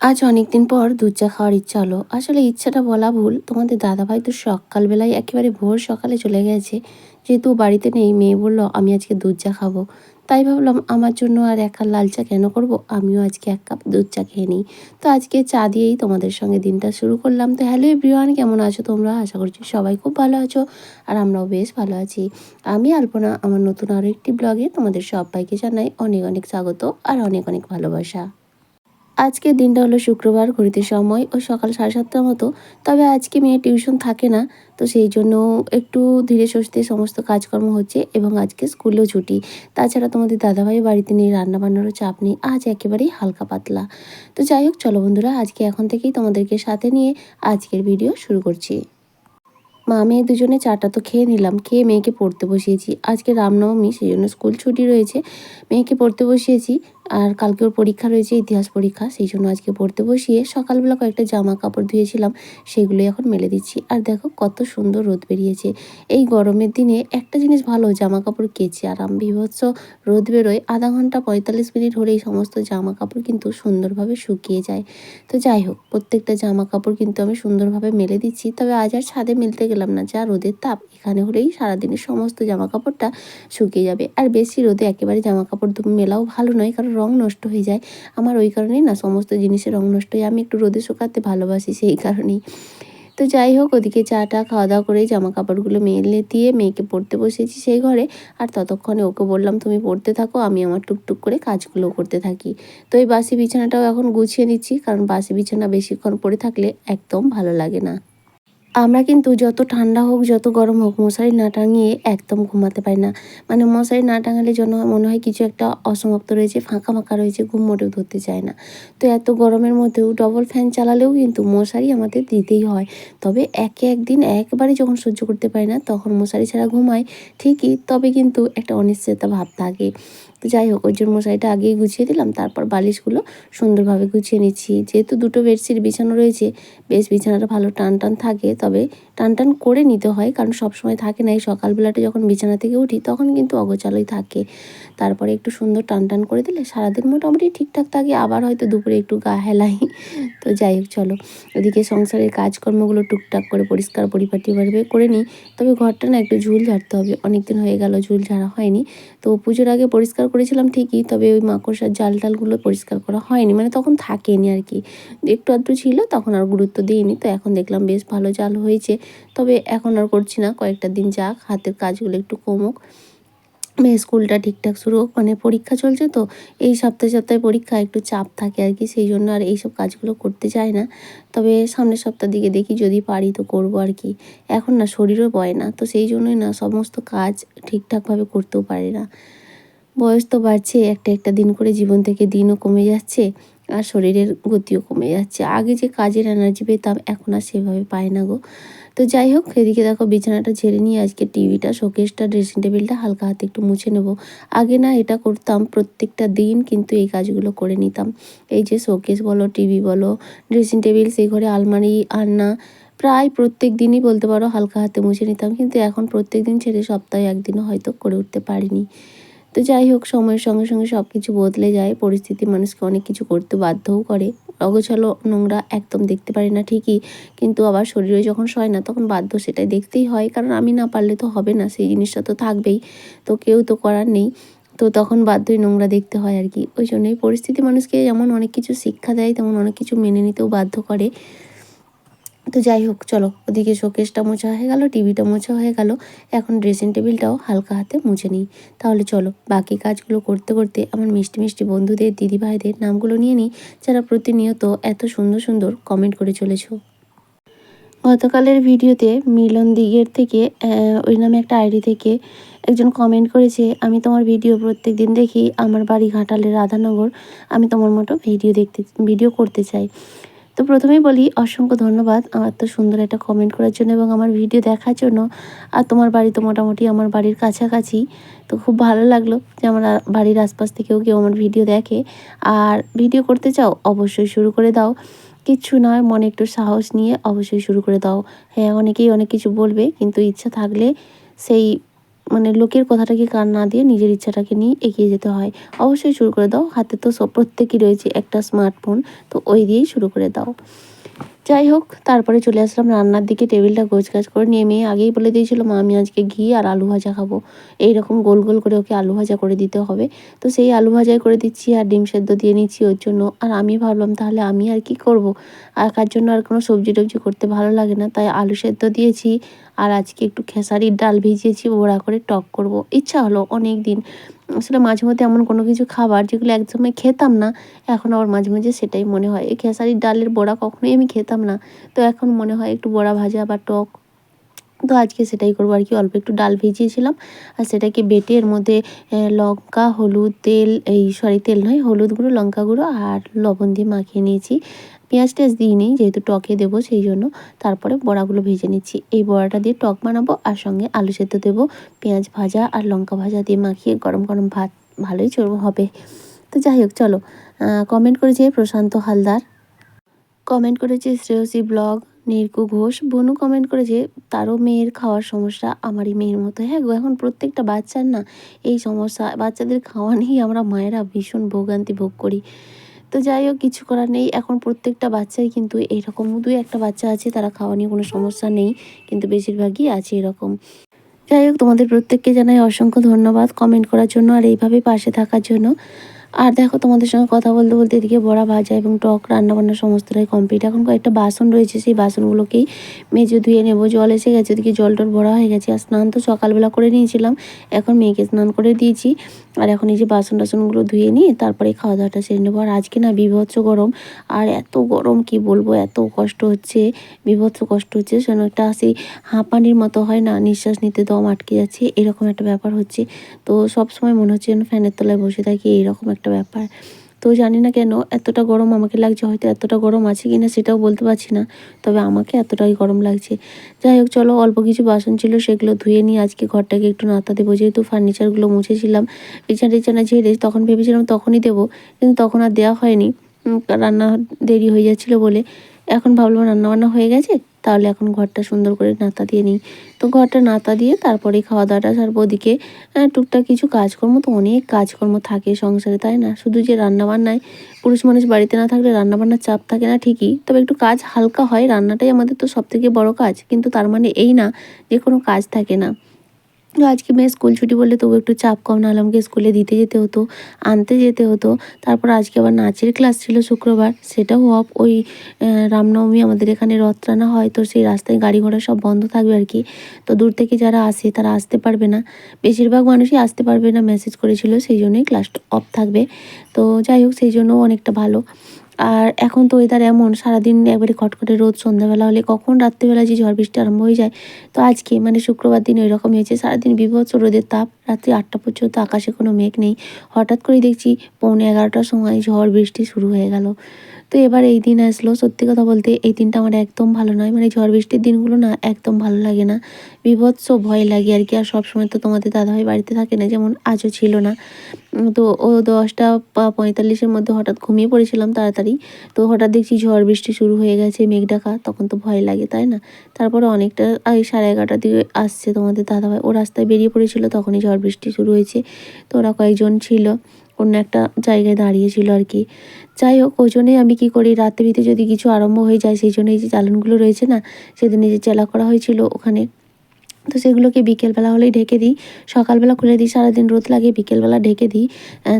আজ অনেকদিন পর দুধ চা খাওয়ার ইচ্ছা হলো। আসলে ইচ্ছাটা বলা ভুল। তোমাদের দাদাভাই তো সকালবেলায় একেবারে ভোর সকালে চলে গেছে। যেহেতু ও বাড়িতে নেই, মেয়ে বলল আমি আজকে দুধ চা খাবো। তাই ভাবলাম আমার জন্য আর এক কাপ লাল চা কেন করব? আমিও আজকে ১ কাপ দুধ চা খেয়ে নিই। তো আজকে চা দিয়েই তোমাদের সঙ্গে দিনটা শুরু করলাম। তো হ্যালো এভরিওয়ান, কেমন আছো তোমরা? আশা করছি সবাই খুব ভালো আছো। আর আমরাও বেশ ভালো আছি। আমি আলপনা, আমার নতুন আরও একটি ব্লগে তোমাদের সবাইকে জানাই অনেক অনেক স্বাগত আর অনেক অনেক ভালোবাসা। আজকের দিনটা হলো শুক্রবার, ঘড়িতে সময় ও সকাল 7:30টার মতো। তবে আজকে মেয়ের টিউশন থাকে না, তো সেই জন্য একটু ধীরে সুস্থে সমস্ত কাজকর্ম হচ্ছে এবং আজকে স্কুলেও ছুটি। তাছাড়া তোমাদের দাদাভাই বাড়িতে নেই, রান্নাবান্নারও চাপ নেই, আজ একেবারেই হালকা পাতলা। তো যাই হোক, চলো বন্ধুরা, আজকে এখন থেকেই তোমাদেরকে সাথে নিয়ে আজকের ভিডিও শুরু করছি। মা মেয়ে দুজনে চাটা তো খেয়ে নিলাম, খেয়ে মেয়েকে পড়তে বসিয়েছি। আজকে রামনবমী, সেই জন্য স্কুল ছুটি রয়েছে, মেয়েকে পড়তে বসিয়েছি। আর কালকে ওর পরীক্ষা রয়েছে, ইতিহাস পরীক্ষা, সেই জন্য আজকে পড়তে বসিয়ে সকালবেলা কয়েকটা জামা কাপড় ধুয়েছিলাম, সেগুলোই এখন মেলে দিচ্ছি। আর দেখো কত সুন্দর রোদ বেরিয়েছে। এই গরমের দিনে একটা জিনিস ভালো, জামা কাপড় কেচে আরাম, বীভৎস রোদ বেরোয়, আধা ঘন্টা 45 মিনিট হলেই সমস্ত জামা কাপড় কিন্তু সুন্দরভাবে শুকিয়ে যায়। তো যাই হোক, প্রত্যেকটা জামা কাপড় কিন্তু আমি সুন্দরভাবে মেলে দিচ্ছি। তবে আজ আর ছাদে মেলতে গেলাম না, যা রোদের তাপ, এখানে হলেই সারাদিনের সমস্ত জামা কাপড়টা শুকিয়ে যাবে। আর বেশি রোদে একেবারে জামা কাপড় মেলাও ভালো নয়, কারণ রং নষ্ট হয়ে যায়। আমার ওই কারণেই না সমস্ত জিনিসের রং নষ্ট হয়, আমি একটু রোদে শুকাতে ভালোবাসি সেই কারণেই। তো যাই হোক, ওদিকে চাটা খাওয়া দাওয়া করেই জামা কাপড়গুলো মেলে দিয়ে মেয়েকে পড়তে বসেছি সেই ঘরে। আর ততক্ষণে ওকে বললাম তুমি পড়তে থাকো, আমি আমার টুকটুক করে কাজগুলো করতে থাকি। তো এই বাসি বিছানাটাও এখন গুছিয়ে নিচ্ছি, কারণ বাসি বিছানা বেশিক্ষণ পড়ে থাকলে একদম ভালো লাগে না। আমরা কিন্তু যত ঠান্ডা হোক, যত গরম হোক, মশারি না টাঙিয়ে একদম ঘুমাতে পারি না। মানে মশারি না টাঙালে যেন মনে হয় কিছু একটা অসমাপ্ত রয়েছে, ফাঁকা ফাঁকা রয়েছে, ঘুম মোটেও ধরতে চায় না। তো এত গরমের মধ্যেও ডবল ফ্যান চালালেও কিন্তু মশারি আমাদের দিতেই হয়। তবে একে একদিন একবারে যখন সহ্য করতে পারি না, তখন মশারি ছাড়া ঘুমাই ঠিকই, তবে কিন্তু একটা অনিশ্চয়তা ভাব থাকে। তো যাই হোক, ওই জন্য মশারিটা আগেই গুছিয়ে দিলাম, তারপর বালিশগুলো সুন্দরভাবে গুছিয়ে নিচ্ছি। যেহেতু দুটো বেডশিট বিছানো রয়েছে, বেশ বিছানাটা ভালো টান টান থাকে, তবে টান টান করে নিতে হয়, কারণ সবসময় থাকে না। এই সকালবেলাটা যখন বিছানা থেকে উঠি তখন কিন্তু অগোছালোই থাকে। তারপরে একটু সুন্দর টান টান করে দিলে সারাদিন মোটামুটি ঠিকঠাক থাকে, আবার হয়তো দুপুরে একটু গা হেলাই। তো যাই হোক, চলো ওদিকে সংসারের কাজকর্মগুলো টুকটাক করে পরিষ্কার পরিপাটিভাবে করে নিই। তবে ঘরটা না একটু ঝুল ঝাড়তে হবে, অনেকদিন হয়ে গেল ঝুল ঝাড়া হয়নি। তো পুজোর আগে পরিষ্কার করেছিলাম ঠিকই, তবে ওই মাকড়সার জাল টালগুলো পরিষ্কার করা হয়নি, মানে তখন থাকেনি আর কি, একটু আধটু ছিল, তখন আর গুরুত্ব দিইনি। তো এখন দেখলাম বেশ ভালো জাল হয়েছে, তবে এখন আর করছি না, কয়েকটা দিন যাক, হাতের কাজগুলো একটু কমুক, মেয়ের স্কুলটা ঠিকঠাক শুরু হোক। মানে পরীক্ষা চলছে তো, এই সপ্তাহে সপ্তাহে পরীক্ষা, একটু চাপ থাকে আর কি, সেই জন্য আর এইসব কাজগুলো করতে চাই না। তবে সামনের সপ্তাহ দিকে দেখি, যদি পারি তো করবো আর কি। এখন না শরীরও বয় না, তো সেই জন্যই না সমস্ত কাজ ঠিকঠাকভাবে করতেও পারি না। বয়স তো বাড়ছে, একটা একটা দিন করে জীবন থেকে দিনও কমে যাচ্ছে, আর শরীরের গতিও কমে যাচ্ছে। আগে যে কাজের এনার্জি পেতাম, এখন আর সেভাবে পাই না গো। তো যাই হোক, এদিকে দেখো বিছানাটা ঝেড়ে নিয়ে আজকে টিভিটা, শোকেসটা, ড্রেসিং টেবিলটা হালকা হাতে একটু মুছে নেব। আগে না এটা করতাম, প্রত্যেকটা দিন কিন্তু এই কাজগুলো করে নিতাম। এই যে শোকেস বলো, টিভি বলো, ড্রেসিং টেবিল, সেই ঘরে আলমারি, আলনা, প্রায় প্রত্যেক দিনই বলতে পারো হালকা হাতে মুছে নিতাম। কিন্তু এখন প্রত্যেক দিন ছেড়ে সপ্তাহে একদিনও হয়তো করে উঠতে পারিনি। তো যাই হোক, সময়ের সঙ্গে সঙ্গে সব কিছু বদলে যায়, পরিস্থিতি মানুষকে অনেক কিছু করতে বাধ্যও করে। অগোছালো নোংরা একদম দেখতে পারি না ঠিকই, কিন্তু আবার শরীরে যখন সয় না, তখন বাধ্য সেটাই দেখতেই হয়, কারণ আমি না পারলে তো হবে না, সেই জিনিসটা তো থাকবেই, তো কেউ তো করার নেই। তো তখন বাধ্যই নোংরা দেখতে হয় আর কি। ওই জন্যই পরিস্থিতি মানুষকে যেমন অনেক কিছু শিক্ষা দেয়, তেমন অনেক কিছু মেনে নিতেও বাধ্য করে। তো যাই হোক, চলো ওদিকে শোকেসটা মোছা হয়ে গেল, টিভিটা মোছা হয়ে গেল, এখন ড্রেসিং টেবিলটাও হালকা হাতে মুছে নিই। তাহলে চলো বাকি কাজগুলো করতে করতে আমার মিষ্টি মিষ্টি বন্ধুদের, দিদিভাইদের নামগুলো নিয়ে নিই, যারা প্রতিনিয়ত এত সুন্দর সুন্দর কমেন্ট করে চলেছো। গতকালের ভিডিওতে মিলন দিগের থেকে ওই নামে একটা আইডি থেকে একজন কমেন্ট করেছে, আমি তোমার ভিডিও প্রত্যেক দিন দেখি, আমার বাড়ি ঘাটালের রাধানগর, আমি তোমার মতো ভিডিও করতে চাই। তো প্রথমেই বলি অসংখ্য ধন্যবাদ আমার তো সুন্দর একটা কমেন্ট করার জন্য এবং আমার ভিডিও দেখার জন্য। আর তোমার বাড়ি তো মোটামুটি আমার বাড়ির কাছাকাছি, তো খুব ভালো লাগলো যে আমার বাড়ির আশপাশ থেকেও কেউ আমার ভিডিও দেখে। আর ভিডিও করতে চাও, অবশ্যই শুরু করে দাও, কিচ্ছু নয়, মনে একটু সাহস নিয়ে অবশ্যই শুরু করে দাও। হ্যাঁ, অনেকেই অনেক কিছু বলবে, কিন্তু ইচ্ছা থাকলে সেই মানে লোকের কথাটাকে কান না দিয়ে নিজের ইচ্ছাটাকে নিয়ে এগিয়ে যেতে হয়। অবশ্যই শুরু করে দাও, হাতে তো সব প্রত্যেকেরই রয়েছে একটা স্মার্টফোন, তো ওই দিয়েই শুরু করে দাও। যাই হোক, তারপরে চলে আসলাম রান্নার দিকে, টেবিলটা গোছগাছ করে নিয়ে মেয়ে আগেই বলে দিয়েছিল, মা আমি আজকে ঘি আর আলু ভাজা খাবো। এইরকম গোল গোল করে ওকে আলু ভাজা করে দিতে হবে। তো সেই আলু ভাজাই করে দিচ্ছি আর ডিম সেদ্ধ দিয়ে নিচ্ছি ওর জন্য। আর আমি ভাবলাম তাহলে আমি আর কি করব, একার জন্য আর কোনো সবজি টবজি করতে ভালো লাগে না, তাই আলু সেদ্ধ দিয়েছি। আর আজকে একটু খেসারির ডাল ভিজিয়েছি, বড়া করে টক করব। ইচ্ছা হলো অনেক দিন, আসলে মাঝে মধ্যে এমন কোনো কিছু খাবার যেগুলো একসময় খেতাম না, এখন আবার মাঝে মাঝে সেটাই মনে হয়। এই খেসারির ডালের বড়া কখনোই আমি খেতাম না, তো এখন মনে হয় একটু বড়া ভাজা বা টক। তো আজকে সেটাই করবো আর কি। অল্প একটু ডাল ভিজিয়েছিলাম আর সেটাকে বেটে এর মধ্যে লঙ্কা, হলুদ, তেল, এই সরি তেল নয়, হলুদ গুঁড়ো, লঙ্কা গুঁড়ো আর লবণ দিয়ে মাখিয়ে নিয়েছি। পেঁয়াজ টেয়াজ দিইনি, যেহেতু টকে দেবো সেই জন্য। তারপরে বড়াগুলো ভেজে নিচ্ছি। এই বড়াটা দিয়ে টক বানাবো আর সঙ্গে আলু সেদ্ধ দেবো, পেঁয়াজ ভাজা আর লঙ্কা ভাজা দিয়ে মাখিয়ে গরম গরম ভাত, ভালোই হবে। তো যাই হোক চলো, কমেন্ট করেছে প্রশান্ত হালদার, কমেন্ট করেছে শ্রেয়সী ব্লগ, নির্কু ঘোষ, বনু কমেন্ট করেছে তারও মেয়ের খাওয়ার সমস্যা আমারই মেয়ের মতো। হ্যাঁ গো, এখন প্রত্যেকটা বাচ্চার না এই সমস্যা, বাচ্চাদের খাওয়া নিয়েই আমরা মায়েরা ভীষণ ভোগান্তি ভোগ করি। তো যাই হোক, কিছু করার নেই, এখন প্রত্যেকটা বাচ্চাই কিন্তু এইরকম, দুই একটা বাচ্চা আছে তারা খাওয়া নিয়ে কোনো সমস্যা নেই, কিন্তু বেশিরভাগই আছে এরকম। যাই হোক, তোমাদের প্রত্যেককে জানাই অসংখ্য ধন্যবাদ কমেন্ট করার জন্য আর এইভাবেই পাশে থাকার জন্য। আর দেখো, তোমাদের সঙ্গে কথা বলতে বলতে এদিকে বড়া ভাজা এবং টক রান্নাবান্না সমস্তটাই কমপ্লিট। এখন কয়েকটা বাসন রয়েছে, সেই বাসনগুলোকেই মেজে ধুয়ে নেব। জল এসে গেছে, ওদিকে জল টল ভরা হয়ে গেছে। আর স্নান তো সকালবেলা করে নিয়েছিলাম, এখন মেয়েকে স্নান করে দিয়েছি। আর এখন এই যে বাসন টাসনগুলো ধুয়ে নিয়ে তারপরে খাওয়া দাওয়াটা সেরে নেবো। আর আজকে না বীভৎস গরম, আর এত গরম কি বলবো, এত কষ্ট হচ্ছে, বীভৎস কষ্ট হচ্ছে। যেন একটা সেই হাঁপানির মতো হয় না, নিঃশ্বাস নিতে দম আটকে যাচ্ছে, এরকম একটা ব্যাপার হচ্ছে। তো সব সময় মনে হচ্ছে যেন ফ্যানের তলায় বসে থাকি, এইরকম একটা ব্যাপার। তো জানি না কেন এতটা গরম আমাকে লাগছে, হয়তো এতটা গরম আছে কিনা সেটাও বলতে পারছি না, তবে আমাকে এতটাই গরম লাগছে। যাই হোক চলো, অল্প কিছু বাসন ছিল সেগুলো ধুয়ে নিয়ে আজকে ঘরটাকে একটু নাতা দেবো, যেহেতু ফার্নিচারগুলো মুছেছিলাম, বিছানা টিছানা ঝেড়ে তখন ভেবেছিলাম তখনই দেবো, কিন্তু তখন আর দেওয়া হয়নি। রান্না দেরি হয়ে যাচ্ছিলো বলে। এখন ভাবলাম রান্নাবান্না হয়ে গেছে, তাহলে এখন ঘরটা সুন্দর করে নাতা দিয়ে নিই। তো ঘরটা নাতা দিয়ে তারপরে খাওয়া দাওয়াটা সারবো। ওদিকে টুকটাক কিছু কাজকর্ম, তো অনেক কাজকর্ম থাকে সংসারে, তাই না? শুধু যে রান্নাবান্নায়, পুরুষ মানুষ বাড়িতে না থাকলে রান্নাবান্নার চাপ থাকে না ঠিকই, তবে একটু কাজ হালকা হয়। রান্নাটাই আমাদের তো সবথেকে বড় কাজ, কিন্তু তার মানে এই না যে কোনো কাজ থাকে না। তো আজকে মেয়ে স্কুল ছুটি বললে তবু একটু চাপ কম, নাহলে আমাকে স্কুলে দিতে যেতে হতো, আনতে যেতে হতো। তারপর আজকে আবার নাচের ক্লাস ছিল শুক্রবার, সেটাও অফ। ওই রামনবমী আমাদের এখানে রথ টানা হয়, তো সেই রাস্তায় গাড়ি ঘোড়া সব বন্ধ থাকবে আর কি। তো দূর থেকে যারা আসে তারা আসতে পারবে না, বেশিরভাগ মানুষই আসতে পারবে না, মেসেজ করেছিল, সেই জন্যই ক্লাসটা অফ থাকবে। তো যাই হোক, সেই জন্য অনেকটা ভালো। আর এখন তো ওয়েদার এমন, সারাদিন একবারে খটখটে রোদ, সন্ধ্যাবেলা হলে কখন রাত্রিবেলা যে ঝড় বৃষ্টি আরম্ভ হয়ে যায়। তো আজকে মানে শুক্রবার দিন ওই রকম হয়েছে, সারাদিন বীভৎস রোদের তাপ, রাত্রি 8টা পর্যন্ত আকাশে কোনো মেঘ নেই। হঠাৎ করেই দেখছি 11:45টার সময় ঝড় বৃষ্টি শুরু হয়ে গেল। তো এবার এই দিন আসলো, সত্যি কথা বলতে এই দিনটা আমার একদম ভালো নয়, মানে ঝড় বৃষ্টির দিনগুলো না একদম ভালো লাগে না, বীভৎস ভয় লাগে আর কি। আর সবসময় তো তোমাদের দাদাভাই বাড়িতে থাকে না, যেমন আজও ছিল না। তো ও 10টা 45-এর মধ্যে হঠাৎ ঘুমিয়ে পড়েছিলাম তাড়াতাড়ি। তো হঠাৎ দেখছি ঝড় বৃষ্টি শুরু হয়ে গেছে, মেঘ ডাকা, তখন তো ভয় লাগে, তাই না? তারপরে অনেকটা 11:30টার দিকে আসছে তোমাদের দাদাভাই, ও রাস্তায় বেরিয়ে পড়েছিল, তখনই ঝড় বৃষ্টি শুরু হয়েছে। তো ওরা কয়েকজন ছিল, অন্য একটা জায়গায় দাঁড়িয়েছিল আর কি। যাই হোক, ওই জন্যই আমি কী করি, রাত্রিতে যদি কিছু আরম্ভ হয়ে যায়, সেই জন্য এই যে জ্বালানগুলো রয়েছে না, সেদিন এই যে চেলা করা হয়েছিল ওখানে, তো সেগুলোকে বিকেলবেলা হলেই ঢেকে দিই, সকালবেলা খুলে দিই, সারাদিন রোদ লাগে, বিকেলবেলা ঢেকে দিই।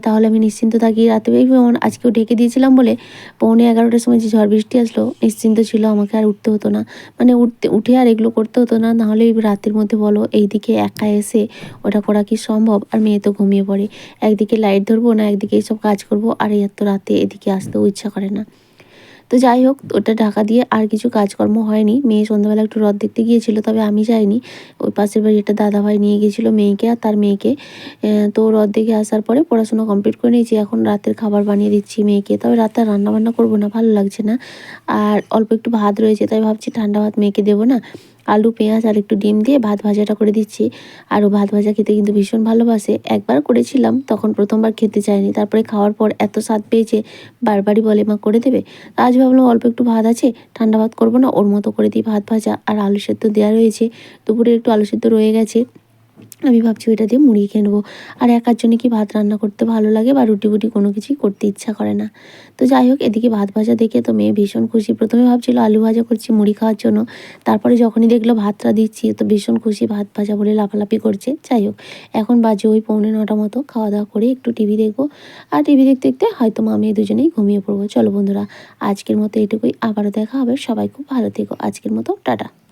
তাহলে আমি নিশ্চিন্ত থাকি। রাতে যেমন আজকেও ঢেকে দিয়েছিলাম বলে 11:45টার সময় যে ঝড় বৃষ্টি আসলো, নিশ্চিন্ত ছিল, আমাকে আর উঠতে হতো না, মানে উঠে আর এগুলো করতে হতো না। নাহলে এই রাতের মধ্যে বলো, এইদিকে একা এসে ওটা করা কি সম্ভব? আর মেয়ে তো ঘুমিয়ে পড়ে, একদিকে লাইট ধরবো না একদিকে এইসব কাজ করবো, আর এই এত রাতে এদিকে আসতেও ইচ্ছা করে না। তো যাই হোক, ওটা ঢাকা দিয়ে আর কিছু কাজকর্ম হয়নি। মেয়ে সন্ধ্যাবেলা একটু রথ দেখতে গিয়েছিল, তবে আমি যাইনি। ওই পাশের বাড়ি একটা দাদাভাই নিয়ে গিয়েছিল মেয়েকে আর তার মেয়েকে। তো রথ দেখে আসার পরে পড়াশোনা কমপ্লিট করে নিয়েছি, এখন রাতের খাবার বানিয়ে দিচ্ছি মেয়েকে। তবে রাতে আর রান্নাবান্না করবো না, ভালো লাগছে না। আর অল্প একটু ভাত রয়েছে, তাই ভাবছি ঠান্ডা ভাত মেয়েকে দেবো না, আলু পেঁয়াজ আর একটু ডিম দিয়ে ভাত ভাজাটা করে দিচ্ছি। আর ও ভাত ভাজা খেতে কিন্তু ভীষণ ভালোবাসে, একবার করেছিলাম, তখন প্রথমবার খেতে চায়নি, তারপরে খাওয়ার পর এত স্বাদ পেয়েছে, বারবারই বলে মা করে দেবে। আজ ভাবলাম অল্প একটু ভাত আছে, ঠান্ডা ভাত করবো না, ওর মতো করে দিই ভাত ভাজা আর আলু সেদ্ধ দেওয়া রয়েছে, দুপুরে একটু আলু সেদ্ধ রয়ে গেছে, আমি ভাবছি ওইটা দিয়ে মুড়ি খেয়ে নেবো। আর একার জন্য কি ভাত রান্না করতে ভালো লাগে বা রুটি-বুটি কোনো কিছুই করতে ইচ্ছা করে না। তো যাই হোক, এদিকে ভাত ভাজা দেখে তো মেয়ে ভীষণ খুশি। ১ম এ ভাবছিল আলু ভাজা করছি মুড়ি খাওয়ার জন্য। তারপরে যখনই দেখলো ভাতটা দিচ্ছি তো ভীষণ খুশি, ভাত ভাজা বলে লাফালাফি করছে। যাই হোক, এখন বাজে ওই 9:45 মতো। খাওয়া-দাওয়া করে একটু টিভি দেখবো। আর টিভি দেখতে, দেখতে হয়তো মেয়ে দুজনেই ঘুমিয়ে পড়বো। চলো বন্ধুরা, আজকের মতো এটুকুই। আবারও দেখা হবে। সবাই খুব ভালো থেকো। আজকের মতো টাটা।